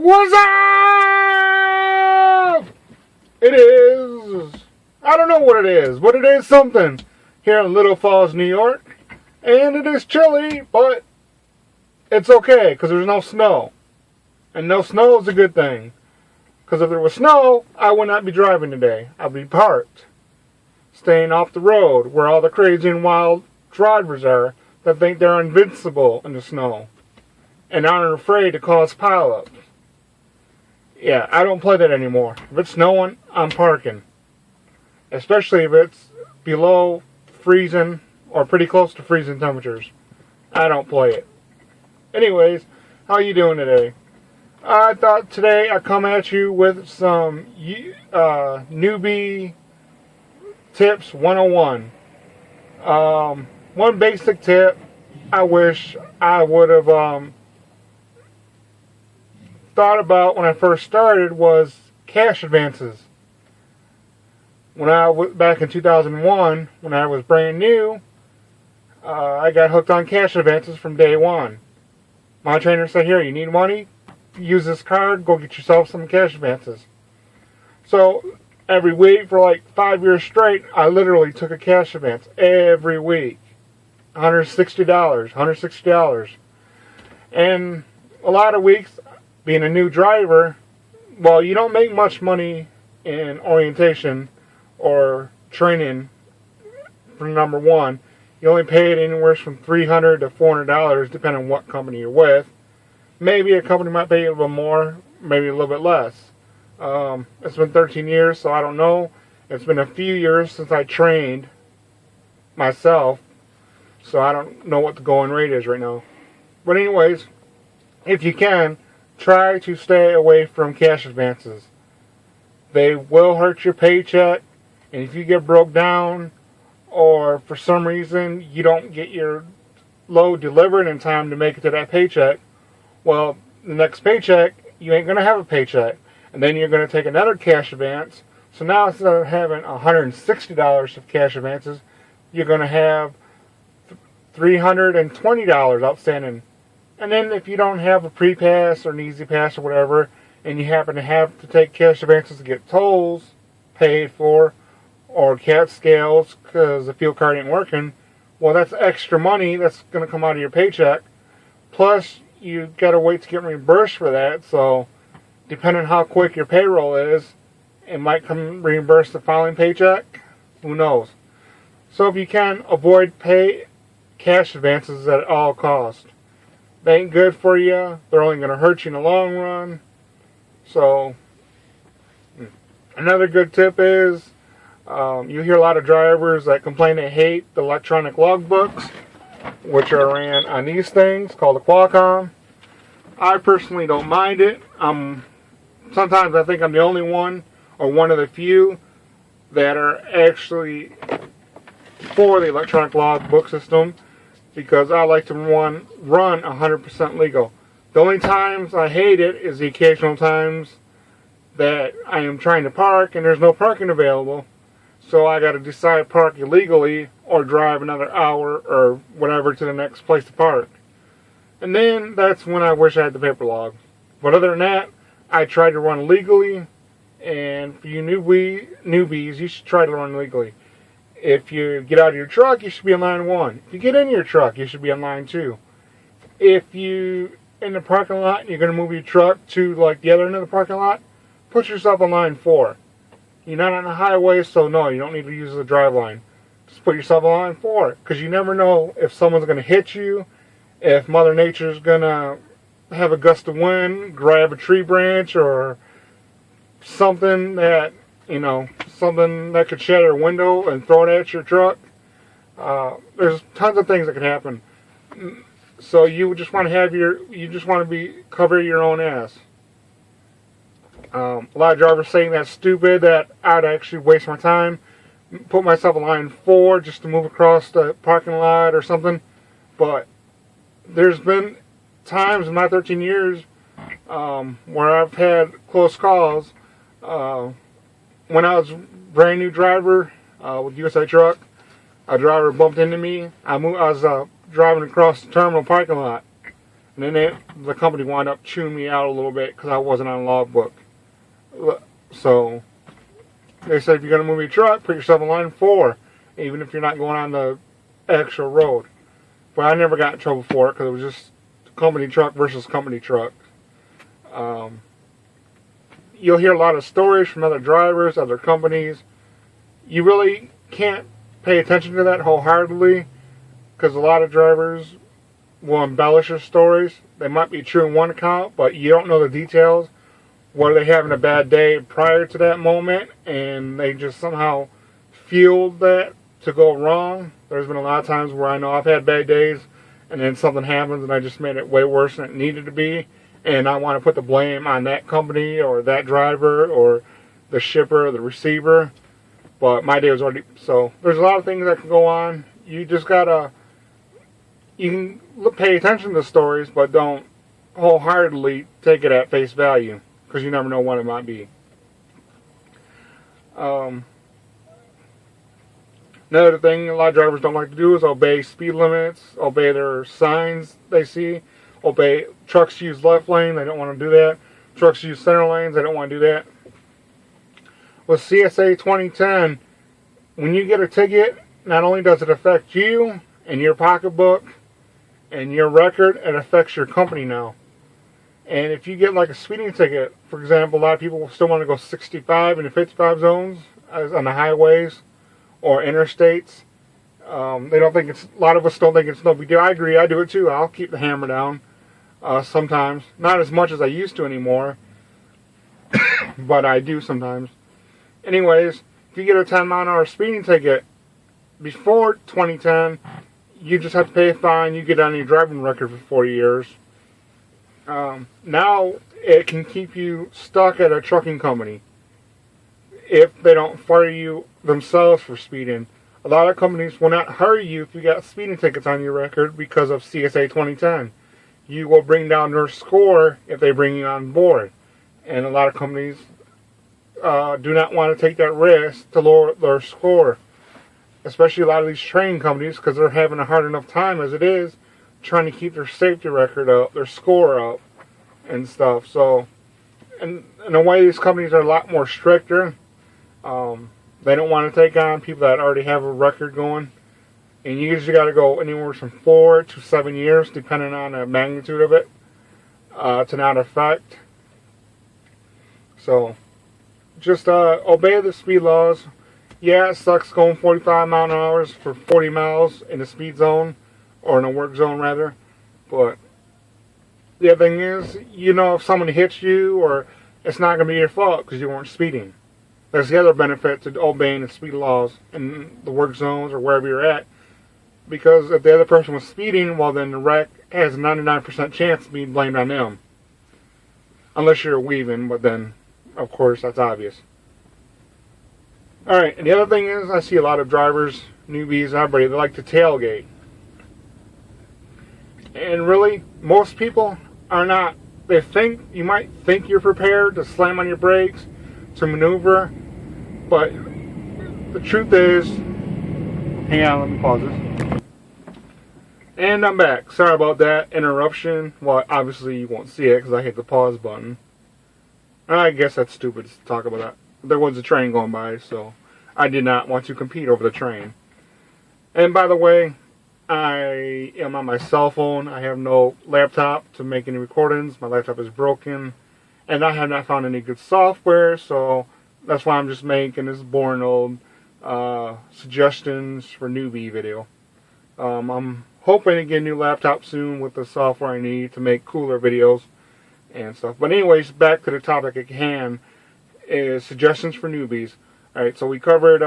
What's up? It is, I don't know what it is, but it is something here in Little Falls, New York. And it is chilly, but it's okay because there's no snow. And no snow is a good thing. Because if there was snow, I would not be driving today. I'd be parked, staying off the road where all the crazy and wild drivers are that think they're invincible in the snow and aren't afraid to cause pileups. Yeah, I don't play that anymore. If it's snowing, I'm parking. Especially if it's below freezing or pretty close to freezing temperatures. I don't play it. Anyways, how you doing today? I thought today I'd come at you with some newbie tips 101. One basic tip I wish I would have thought about when I first started was cash advances. When I was back in 2001, when I was brand new, I got hooked on cash advances from day one. My trainer said, "Here, you need money? Use this card. Go get yourself some cash advances." So every week for like 5 years straight, I literally took a cash advance every week. $160. And a lot of weeks, being a new driver, well, you don't make much money in orientation or training for number one. You only pay it anywhere from $300 to $400, depending on what company you're with. Maybe a company might pay you a little more, maybe a little bit less. It's been 13 years, so I don't know. It's been a few years since I trained myself, so I don't know what the going rate is right now. But anyways, if you can, try to stay away from cash advances. They will hurt your paycheck, and if you get broke down or for some reason you don't get your load delivered in time to make it to that paycheck, well, the next paycheck, you ain't going to have a paycheck. And then you're going to take another cash advance. So now instead of having $160 of cash advances, you're going to have $320 outstanding. And then if you don't have a pre-pass or an easy pass or whatever, and you happen to have to take cash advances to get tolls paid for, or CAT scales because the fuel card ain't working, well, that's extra money that's going to come out of your paycheck. Plus, you got to wait to get reimbursed for that. So, depending on how quick your payroll is, it might come reimbursed the following paycheck. Who knows? So, if you can, avoid pay cash advances at all costs. They ain't good for you. They're only going to hurt you in the long run. So, another good tip is, you hear a lot of drivers that complain they hate the electronic logbooks, which are ran on these things called a Qualcomm. I personally don't mind it. Sometimes I think I'm the only one, or one of the few, that are actually for the electronic logbook system, because I like to run 100% legal. The only times I hate it is the occasional times that I am trying to park and there's no parking available. So I got to decide to park illegally or drive another hour or whatever to the next place to park. And then that's when I wish I had the paper log. But other than that, I try to run legally. And for you newbies, you should try to run legally. If you get out of your truck, you should be on line 1. If you get in your truck, you should be on line 2. If you in the parking lot and you're going to move your truck to like the other end of the parking lot, put yourself on line 4. You're not on the highway, so no, you don't need to use the drive line. Just put yourself on line 4, because you never know if someone's going to hit you, if Mother Nature's going to have a gust of wind, grab a tree branch, or something that, something that could shatter a window and throw it at your truck. There's tons of things that could happen. So you just want to cover your own ass. A lot of drivers saying that's stupid, that I'd actually waste my time, put myself in line 4 just to move across the parking lot or something. But there's been times in my 13 years where I've had close calls. When I was a brand new driver with USA Truck, a driver bumped into me. I was driving across the terminal parking lot. And then the company wound up chewing me out a little bit because I wasn't on logbook. So they said, if you're going to move your truck, put yourself in line 4, even if you're not going on the actual road. But I never got in trouble for it because it was just company truck versus company truck. You'll hear a lot of stories from other drivers, other companies. You really can't pay attention to that wholeheartedly because a lot of drivers will embellish their stories. They might be true in one account, but you don't know the details. Were they having a bad day prior to that moment and they just somehow fueled that to go wrong? There's been a lot of times where I know I've had bad days and then something happens and I just made it way worse than it needed to be, and I want to put the blame on that company or that driver or the shipper or the receiver. But my day was already... So there's a lot of things that can go on. You just gotta... You can pay attention to the stories, but don't wholeheartedly take it at face value, because you never know what it might be. Another thing a lot of drivers don't like to do is obey speed limits, obey their signs they see, obey... Trucks use left lane, they don't want to do that. Trucks use center lanes, they don't want to do that. With CSA 2010, when you get a ticket, not only does it affect you and your pocketbook and your record, it affects your company now. And if you get like a speeding ticket, for example, a lot of people still want to go 65 into 55 zones on the highways or interstates. They don't think it's... A lot of us don't think it's no big deal. I agree, I do it too. I'll keep the hammer down sometimes. Not as much as I used to anymore, but I do sometimes. Anyways, if you get a 10-mile-an-hour speeding ticket before 2010, you just have to pay a fine. You get on your driving record for 4 years. Now it can keep you stuck at a trucking company if they don't fire you themselves for speeding. A lot of companies will not hire you if you got speeding tickets on your record because of CSA 2010. You will bring down their score if they bring you on board. And a lot of companies do not want to take that risk to lower their score. Especially a lot of these training companies, because they're having a hard enough time as it is trying to keep their safety record up, their score up, and stuff. So, in a way, these companies are a lot more stricter. They don't want to take on people that already have a record going. And you usually got to go anywhere from 4 to 7 years, depending on the magnitude of it, to not affect. So, just obey the speed laws. Yeah, it sucks going 45 mile an hour for 40 miles in a speed zone, or in a work zone rather. But the other thing is, you know, if someone hits you, or it's not going to be your fault because you weren't speeding. That's the other benefit to obeying the speed laws in the work zones or wherever you're at. Because if the other person was speeding, well then the wreck has a 99% chance of being blamed on them. Unless you're weaving, but then, of course, that's obvious. Alright, and the other thing is, I see a lot of drivers, newbies, everybody, they like to tailgate. And really, most people are not. They think, you might think you're prepared to slam on your brakes, to maneuver, but the truth is, hang on, let me pause this. And I'm back. Sorry about that interruption. Well, obviously you won't see it because I hit the pause button. I guess that's stupid to talk about that. There was a train going by, so I did not want to compete over the train. And by the way, I am on my cell phone. I have no laptop to make any recordings. My laptop is broken. And I have not found any good software, so that's why I'm just making this boring old suggestions for newbie video. I'm hoping to get a new laptop soon with the software I need to make cooler videos and stuff. But anyways, back to the topic at hand, is suggestions for newbies. Alright, so we covered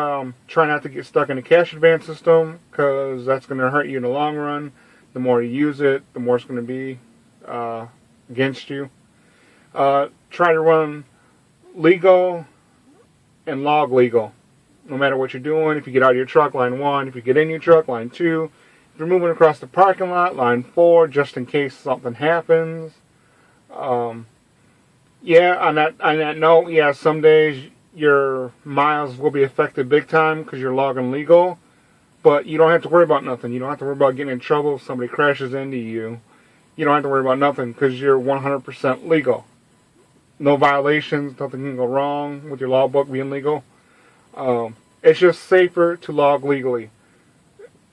try not to get stuck in a cash advance system, because that's going to hurt you in the long run. The more you use it, the more it's going to be against you. Try to run legal and log legal. No matter what you're doing, if you get out of your truck, line 1. If you get in your truck, line 2. If you're moving across the parking lot, line 4, just in case something happens. Yeah, on that note, yeah, some days your miles will be affected big time because you're logging legal. But you don't have to worry about nothing. You don't have to worry about getting in trouble if somebody crashes into you. you don't have to worry about nothing because you're 100% legal. No violations, nothing can go wrong with your logbook being legal. It's just safer to log legally.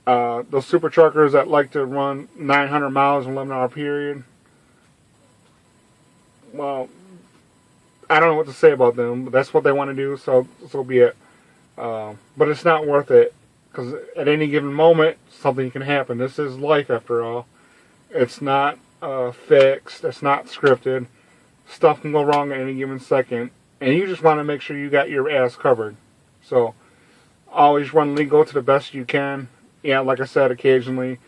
Those super truckers that like to run 900 miles in an 11-hour period, well, I don't know what to say about them, but that's what they want to do, so be it. But it's not worth it, because at any given moment, something can happen. This is life, after all. It's not fixed. It's not scripted. Stuff can go wrong at any given second, and you just want to make sure you got your ass covered. So, always run legal to the best you can. Yeah, like I said, occasionally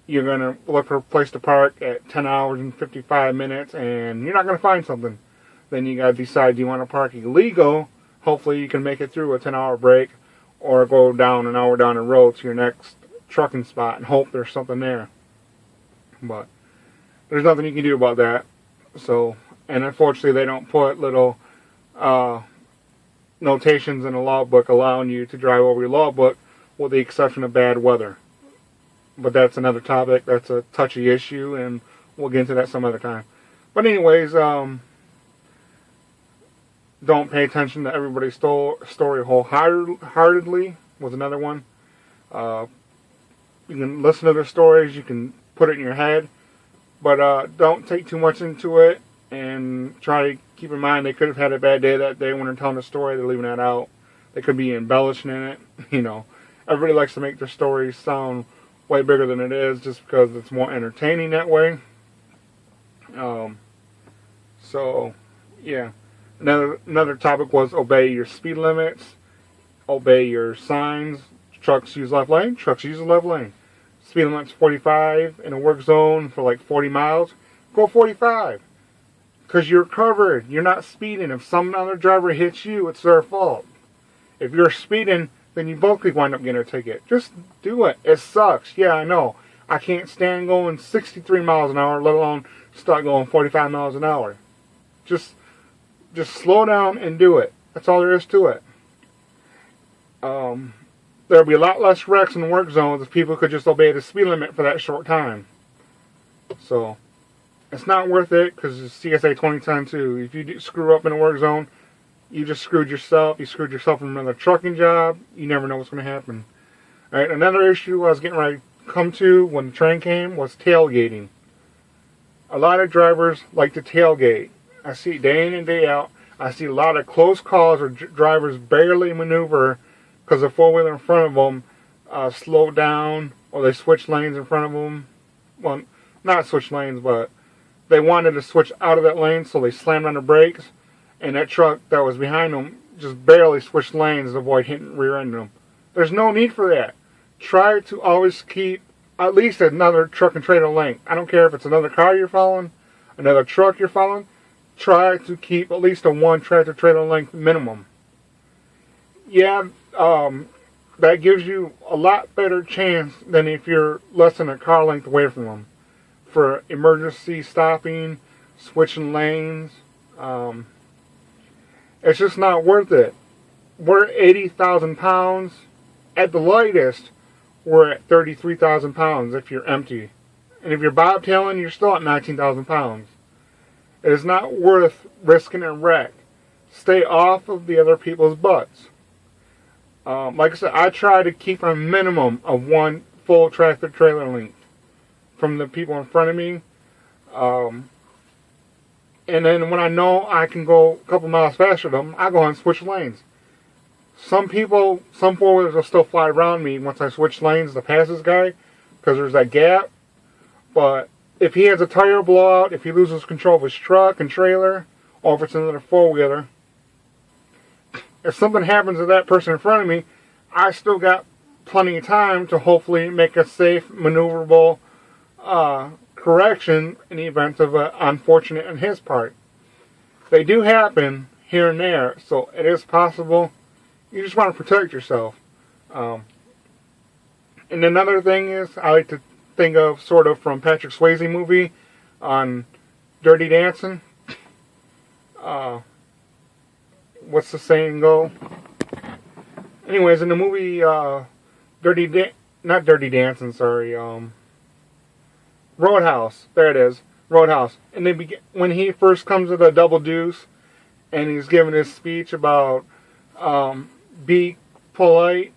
you're going to look for a place to park at 10 hours and 55 minutes, and you're not going to find something. Then you got to decide, do you want to park illegal? Hopefully you can make it through a 10-hour break, or go down an hour down the road to your next trucking spot and hope there's something there. But there's nothing you can do about that. So, and unfortunately they don't put little notations in the logbook allowing you to drive over your logbook, with the exception of bad weather. But that's another topic. That's a touchy issue, and we'll get into that some other time. But anyways, don't pay attention to everybody's story wholeheartedly was another one. You can listen to their stories, you can put it in your head, but don't take too much into it, and try to keep in mind they could have had a bad day that day when they're telling the story. They're leaving that out. They could be embellishing in it. Everybody likes to make their stories sound way bigger than it is, just because it's more entertaining that way. So yeah. Another topic was obey your speed limits, obey your signs. Trucks use left lane, trucks use the left lane. Speed limit's 45 in a work zone for like 40 miles. Go 45. Because you're covered. You're not speeding. If some other driver hits you, it's their fault. If you're speeding, then you both could wind up getting a ticket. Just do it. It sucks. Yeah, I know. I can't stand going 63 miles an hour, let alone start going 45 miles an hour. Just slow down and do it. That's all there is to it. There'll be a lot less wrecks in work zones if people could just obey the speed limit for that short time. So, it's not worth it, because it's CSA 2010 too. If you screw up in a work zone, you just screwed yourself. You screwed yourself from another trucking job. You never know what's going to happen. Alright, another issue I was getting ready to come to when the train came was tailgating. A lot of drivers like to tailgate. I see it day in and day out. I see a lot of close calls where drivers barely maneuver because the four-wheeler in front of them slowed down, or they switched lanes in front of them. Well, not switch lanes, but they wanted to switch out of that lane, so they slammed on the brakes, and that truck that was behind them just barely switched lanes to avoid hitting rear-ending them. There's no need for that. Try to always keep at least another truck and trailer length. I don't care if it's another car you're following, another truck you're following. Try to keep at least a one tractor trailer length minimum. Yeah, that gives you a lot better chance than if you're less than a car length away from them. For emergency stopping, switching lanes, it's just not worth it. We're 80,000 pounds. At the lightest, we're at 33,000 pounds if you're empty. And if you're bobtailing, you're still at 19,000 pounds. It is not worth risking a wreck. Stay off of the other people's butts. Like I said, I try to keep a minimum of one full tractor trailer length from the people in front of me. And then when I know I can go a couple miles faster than them, I go and switch lanes. Some four-wheelers will still fly around me once I switch lanes to pass this guy, because there's that gap. But if he has a tire blowout, if he loses control of his truck and trailer, or if it's another four-wheeler, if something happens to that person in front of me, I still got plenty of time to hopefully make a safe, maneuverable correction in the event of an unfortunate on his part. They do happen here and there, so it is possible. You just want to protect yourself. And another thing is, I like to think of sort of from Patrick Swayze movie on Dirty Dancing. What's the saying go? Anyways, in the movie not Dirty Dancing, sorry. Roadhouse. There it is. Roadhouse. And when he first comes to the Double Deuce, and he's giving his speech about be polite,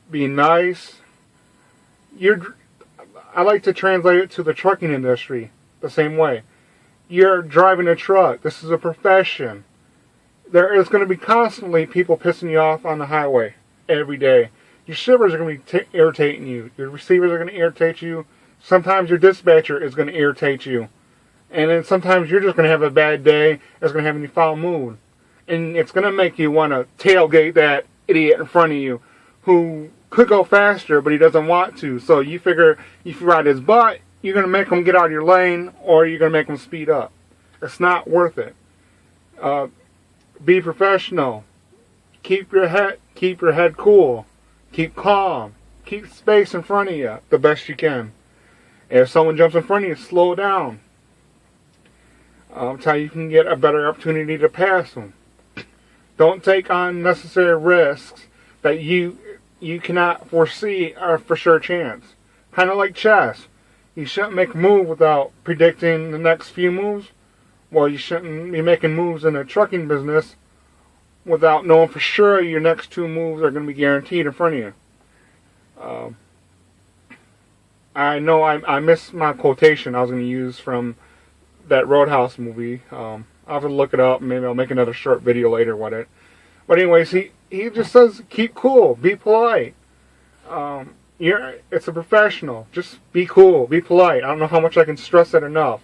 be nice. I like to translate it to the trucking industry the same way. You're driving a truck. This is a profession. There is going to be constantly people pissing you off on the highway every day. Your shippers are going to be irritating you. Your receivers are going to irritate you. Sometimes your dispatcher is going to irritate you. And then sometimes you're just going to have a bad day. It's going to have any foul mood. And it's going to make you want to tailgate that idiot in front of you who could go faster, but he doesn't want to. So you figure if you ride his butt, you're going to make him get out of your lane, or you're going to make him speed up. It's not worth it. Be professional. Keep your head cool. Keep calm. Keep space in front of you the best you can. If someone jumps in front of you, slow down. That's how you can get a better opportunity to pass them. Don't take unnecessary risks that you cannot foresee a for sure chance. Kind of like chess. You shouldn't make a move without predicting the next few moves. Well, you shouldn't be making moves in the trucking business without knowing for sure your next two moves are going to be guaranteed in front of you. I know I missed my quotation I was going to use from that Roadhouse movie. I'll have to look it up. Maybe I'll make another short video later with it. But anyways, he just says keep cool, be polite. It's a professional. Just be cool, be polite. I don't know how much I can stress that enough.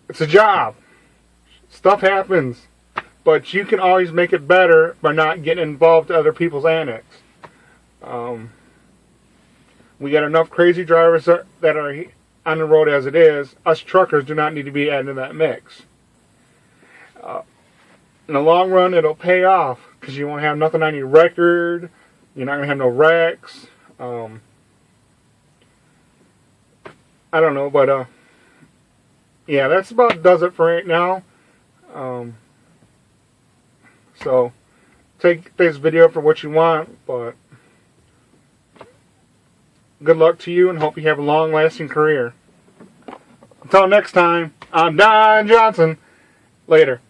It's a job. Stuff happens, but you can always make it better by not getting involved in other people's antics. We got enough crazy drivers that are on the road as it is. Us truckers do not need to be added to that mix. In the long run, it'll pay off because you won't have nothing on your record. You're not going to have no wrecks. I don't know, but yeah, that's about does it for right now. So take this video for what you want, but good luck to you and hope you have a long-lasting career. Until next time, I'm Don Johnson. Later.